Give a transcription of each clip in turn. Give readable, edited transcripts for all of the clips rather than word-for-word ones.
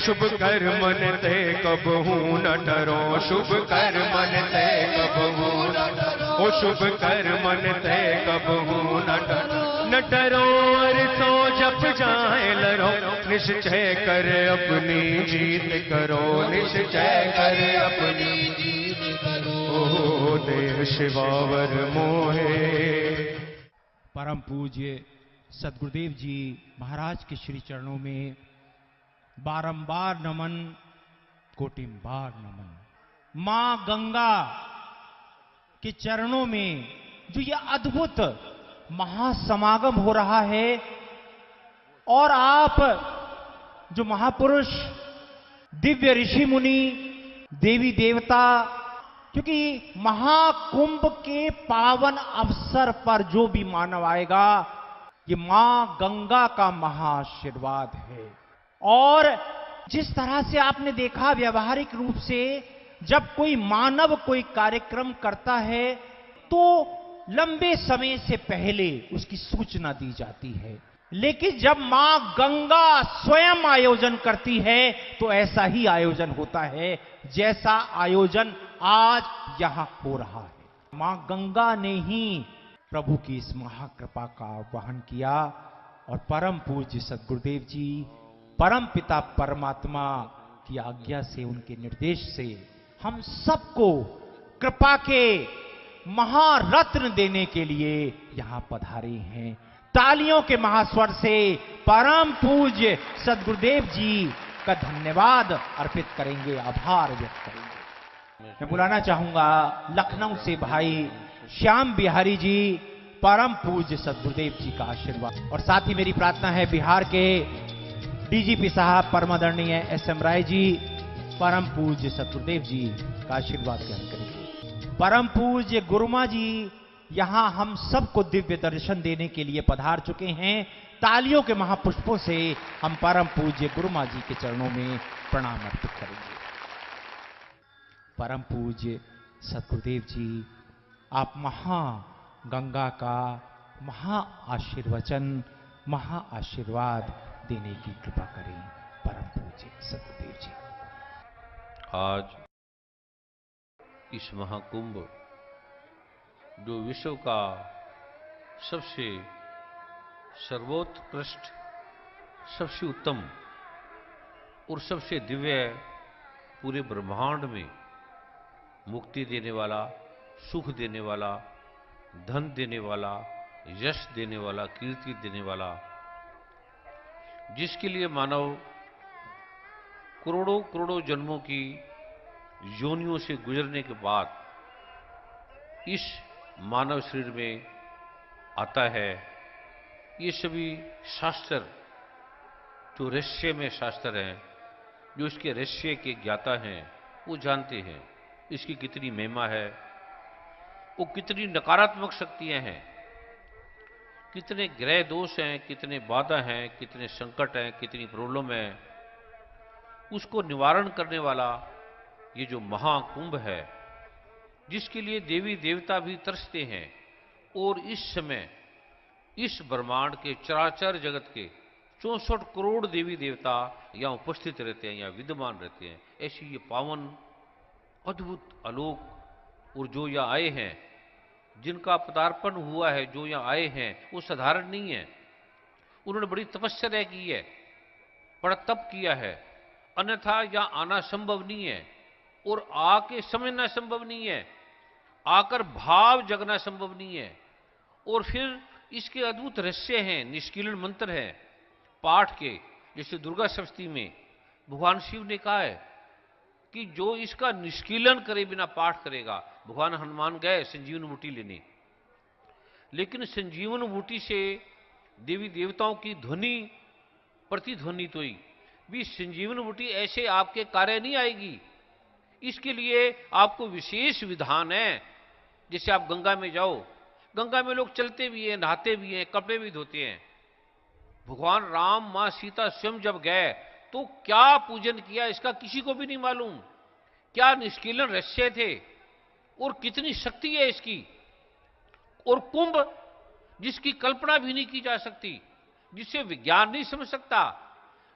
शुभ कर मन ते कबहू न डरो, शुभ कर मन ते कबहू न डरो, ओ शुभ कर मन ते कबहू न डरो, न डरो और तो जप जाए लरो, निश्चय कर अपनी जीत करो, निश्चय कर अपनी जीत करो, ओ देह शिवावर मोहे। परम पूज्य सद्गुरुदेव जी महाराज के श्री चरणों में बारंबार नमन, कोटिम्बार नमन। मां गंगा के चरणों में जो यह अद्भुत महासमागम हो रहा है, और आप जो महापुरुष, दिव्य ऋषि मुनि, देवी देवता, क्योंकि महाकुंभ के पावन अवसर पर जो भी मानव आएगा, ये मां गंगा का महाआशीर्वाद है। और जिस तरह से आपने देखा व्यवहारिक रूप से, जब कोई मानव कोई कार्यक्रम करता है तो लंबे समय से पहले उसकी सूचना दी जाती है, लेकिन जब मां गंगा स्वयं आयोजन करती है तो ऐसा ही आयोजन होता है जैसा आयोजन आज यहां हो रहा है। मां गंगा ने ही प्रभु की इस महाकृपा का आह्वान किया, और परम पूज्य सद्गुरुदेव जी परम पिता परमात्मा की आज्ञा से, उनके निर्देश से हम सबको कृपा के महारत्न देने के लिए यहां पधारे हैं। तालियों के महास्वर से परम पूज्य सद्गुरुदेव जी का धन्यवाद अर्पित करेंगे, आभार व्यक्त करेंगे। मैं बुलाना चाहूंगा लखनऊ से भाई श्याम बिहारी जी, परम पूज्य सद्गुरुदेव जी का आशीर्वाद। और साथ ही मेरी प्रार्थना है बिहार के डीजीपी साहब परमादरणीय एसएम राय जी, परम पूज्य सद्गुरुदेव जी का आशीर्वाद ग्रहण करेंगे। परम पूज्य गुरुमा जी यहां हम सबको दिव्य दर्शन देने के लिए पधार चुके हैं। तालियों के महापुष्पों से हम परम पूज्य गुरुमा जी के चरणों में प्रणाम अर्पित करेंगे। परम पूज्य सद्गुरुदेव जी, आप महा गंगा का महा आशीर्वचन, महा आशीर्वाद देने की कृपा करें। परम पूज्य सद्गुरुदेव जी, आज इस महाकुंभ जो विश्व का सबसे सर्वोत्कृष्ट, सबसे उत्तम और सबसे दिव्य, पूरे ब्रह्मांड में मुक्ति देने वाला, सुख देने वाला, धन देने वाला, यश देने वाला, कीर्ति देने वाला, जिसके लिए मानव करोड़ों करोड़ों जन्मों की योनियों से गुजरने के बाद इस मानव शरीर में आता है। ये सभी शास्त्र, जो रहस्य में शास्त्र हैं, जो इसके रहस्य के ज्ञाता हैं, वो जानते हैं इसकी कितनी महिमा है, वो कितनी नकारात्मक शक्तियां हैं, कितने ग्रह दोष हैं, कितने बाधा हैं, कितने संकट हैं, कितनी प्रॉब्लम है। उसको निवारण करने वाला ये जो महाकुंभ है, जिसके लिए देवी देवता भी तरसते हैं, और इस समय इस ब्रह्मांड के चराचर जगत के 64 करोड़ देवी देवता यहां उपस्थित रहते हैं, यहां विद्यमान रहते हैं। ऐसी ये पावन, अद्भुत, आलोक, और जो यहां आए हैं, जिनका पदार्पण हुआ है, जो यहां आए हैं, वो साधारण नहीं है। उन्होंने बड़ी तपस्या की है, बड़ा तप किया है, अन्यथा यहां आना संभव नहीं है, और आके समझना संभव नहीं है, आकर भाव जगना संभव नहीं है। और फिर इसके अद्भुत रहस्य हैं, निष्कीलन मंत्र है पाठ के, जैसे दुर्गा सप्तमी में भगवान शिव ने कहा है कि जो इसका निष्कीलन करे बिना पाठ करेगा। भगवान हनुमान गए संजीवन बूटी लेने, लेकिन संजीवन बूटी से देवी देवताओं की ध्वनि प्रतिध्वनित हुई भी, संजीवन बूटी ऐसे आपके कार्य नहीं आएगी, इसके लिए आपको विशेष विधान है। जैसे आप गंगा में जाओ, गंगा में लोग चलते भी हैं, नहाते भी हैं, कपड़े भी धोते हैं। भगवान राम, मां सीता स्वयं जब गए तो क्या पूजन किया, इसका किसी को भी नहीं मालूम। क्या निष्कीलन रहस्य थे, और कितनी शक्ति है इसकी। और कुंभ, जिसकी कल्पना भी नहीं की जा सकती, जिसे विज्ञान नहीं समझ सकता,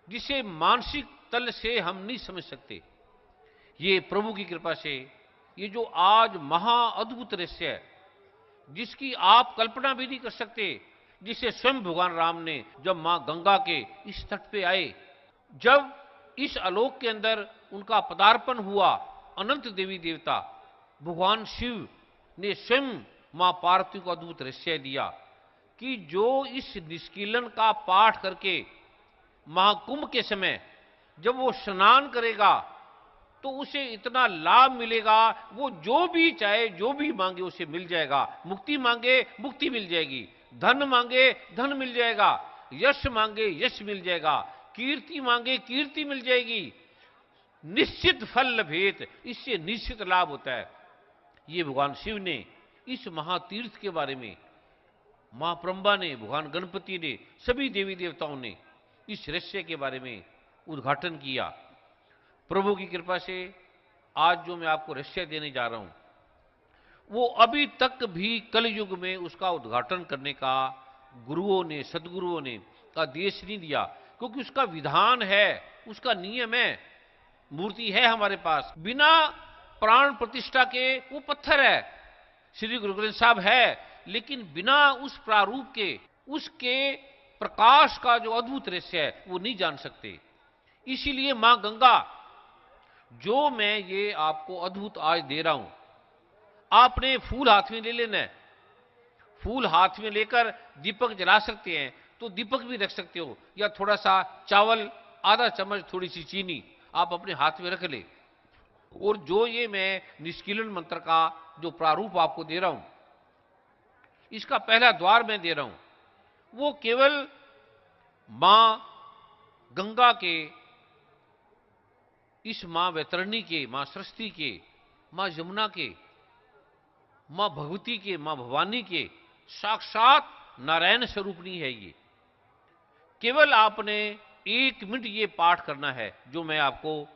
जिसे मानसिक तल से हम नहीं समझ सकते। ये प्रभु की कृपा से ये जो आज महा अद्भुत रहस्य है, जिसकी आप कल्पना भी नहीं कर सकते, जिसे स्वयं भगवान राम ने जब मां गंगा के इस तट पे आए, जब इस आलोक के अंदर उनका पदार्पण हुआ, अनंत देवी देवता भगवान शिव ने स्वयं मां पार्वती को अद्भुत रहस्य दिया कि जो इस निष्कीलन का पाठ करके महाकुंभ के समय जब वो स्नान करेगा तो उसे इतना लाभ मिलेगा, वो जो भी चाहे जो भी मांगे उसे मिल जाएगा। मुक्ति मांगे मुक्ति मिल जाएगी, धन मांगे धन मिल जाएगा, यश मांगे यश मिल जाएगा, कीर्ति मांगे कीर्ति मिल जाएगी, निश्चित फल लभेत, इससे निश्चित लाभ होता है। ये भगवान शिव ने इस महातीर्थ के बारे में, मां प्रंबा ने, भगवान गणपति ने, सभी देवी देवताओं ने इस रहस्य के बारे में उद्घाटन किया। प्रभु की कृपा से आज जो मैं आपको रहस्य देने जा रहा हूं, वो अभी तक भी कलयुग में उसका उद्घाटन करने का गुरुओं ने, सदगुरुओं ने आदेश नहीं दिया, क्योंकि उसका विधान है, उसका नियम है, मूर्ति है हमारे पास। बिना प्राण प्रतिष्ठा के वो पत्थर है, श्री गुरु ग्रंथ साहब है, लेकिन बिना उस प्रारूप के, उसके प्रकाश का जो अद्भुत रहस्य है वो नहीं जान सकते। इसीलिए मां गंगा, जो मैं ये आपको अद्भुत आज दे रहा हूं, आपने फूल हाथ में ले लेना है, फूल हाथ में लेकर दीपक जला सकते हैं तो दीपक भी रख सकते हो, या थोड़ा सा चावल, आधा चम्मच थोड़ी सी चीनी आप अपने हाथ में रख ले। और जो ये मैं निष्कीलन मंत्र का जो प्रारूप आपको दे रहा हूं, इसका पहला द्वार मैं दे रहा हूं, वो केवल मां गंगा के, इस मां वैतरणी के, मां सरस्वती के, मां यमुना के, मां भगवती के, मां भवानी के साक्षात नारायण स्वरूपनी है। ये केवल आपने 1 मिनट ये पाठ करना है, जो मैं आपको,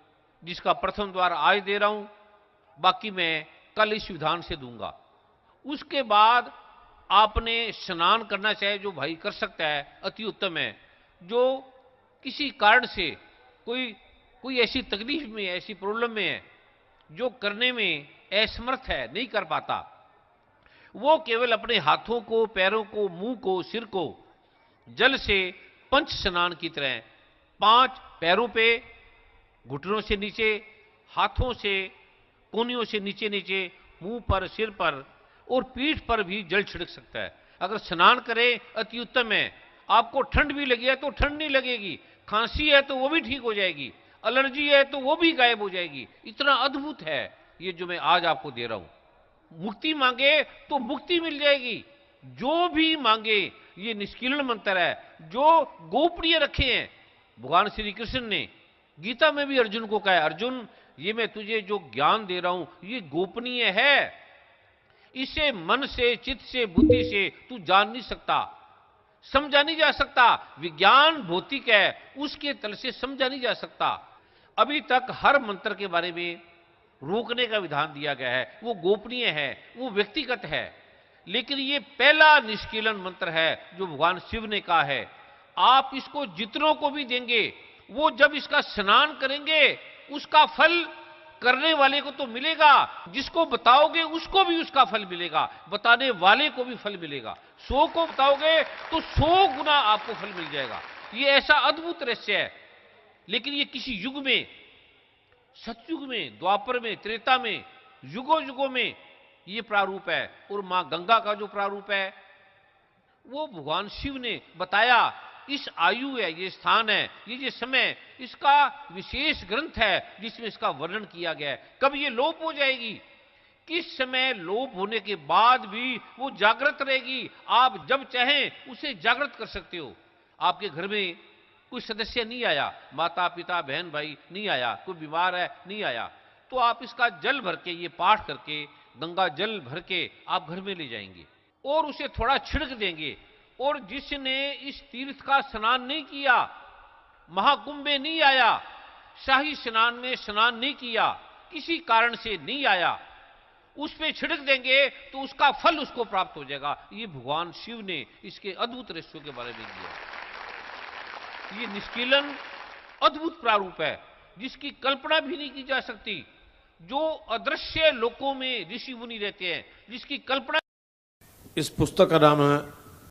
जिसका प्रथम द्वार आज दे रहा हूं, बाकी मैं कल इस विधान से दूंगा। उसके बाद आपने स्नान करना चाहे जो भाई कर सकता है, अति उत्तम है। जो किसी कारण से कोई ऐसी तकलीफ में, ऐसी प्रॉब्लम में है, जो करने में असमर्थ है, नहीं कर पाता, वो केवल अपने हाथों को, पैरों को, मुंह को, सिर को जल से पंच स्नान की तरह 5 पैरों पे, घुटनों से नीचे, हाथों से कोहनियों से नीचे नीचे, मुंह पर, सिर पर और पीठ पर भी जल छिड़क सकता है। अगर स्नान करे अति उत्तम है। आपको ठंड भी लगी है तो ठंड नहीं लगेगी, खांसी है तो वो भी ठीक हो जाएगी, एलर्जी है तो वो भी गायब हो जाएगी। इतना अद्भुत है ये जो मैं आज आपको दे रहा हूं। मुक्ति मांगे तो मुक्ति मिल जाएगी, जो भी मांगे। ये निष्कीलन मंत्र है जो गोपनीय रखे हैं। भगवान श्री कृष्ण ने गीता में भी अर्जुन को कहा है, अर्जुन ये मैं तुझे जो ज्ञान दे रहा हूं ये गोपनीय है, इसे मन से, चित्त से, बुद्धि से तू जान नहीं सकता, समझा नहीं जा सकता। विज्ञान भौतिक है, उसके तल से समझा नहीं जा सकता। अभी तक हर मंत्र के बारे में रोकने का विधान दिया गया है, वो गोपनीय है, वो व्यक्तिगत है। लेकिन ये पहला निष्कीलन मंत्र है जो भगवान शिव ने कहा है, आप इसको जितनों को भी देंगे, वो जब इसका स्नान करेंगे उसका फल करने वाले को तो मिलेगा, जिसको बताओगे उसको भी उसका फल मिलेगा, बताने वाले को भी फल मिलेगा। 100 को बताओगे तो 100 गुना आपको फल मिल जाएगा। ये ऐसा अद्भुत रहस्य है। लेकिन ये किसी युग में, सतयुग में, द्वापर में, त्रेता में, युगों युगों में ये प्रारूप है। और मां गंगा का जो प्रारूप है वो भगवान शिव ने बताया। इस आयु है, ये स्थान है, ये समय, इसका विशेष ग्रंथ है जिसमें इसका वर्णन किया गया है। कब ये लोप हो जाएगी, किस समय लोप होने के बाद भी वो जागृत रहेगी। आप जब चाहें उसे जागृत कर सकते हो। आपके घर में कोई सदस्य नहीं आया, माता पिता बहन भाई नहीं आया, कोई बीमार है नहीं आया, तो आप इसका जल भर के, ये पाठ करके, गंगा जल भर के आप घर में ले जाएंगे और उसे थोड़ा छिड़क देंगे। और जिसने इस तीर्थ का स्नान नहीं किया, महाकुंभ में नहीं आया, शाही स्नान में स्नान नहीं किया, किसी कारण से नहीं आया, उस पे छिड़क देंगे तो उसका फल उसको प्राप्त हो जाएगा। ये भगवान शिव ने इसके अद्भुत रहस्यों के बारे में दिया। ये निष्कीलन अद्भुत प्रारूप है जिसकी कल्पना भी नहीं की जा सकती, जो अदृश्य लोकों में ऋषि मुनि रहते हैं, जिसकी कल्पना। इस पुस्तक का नाम है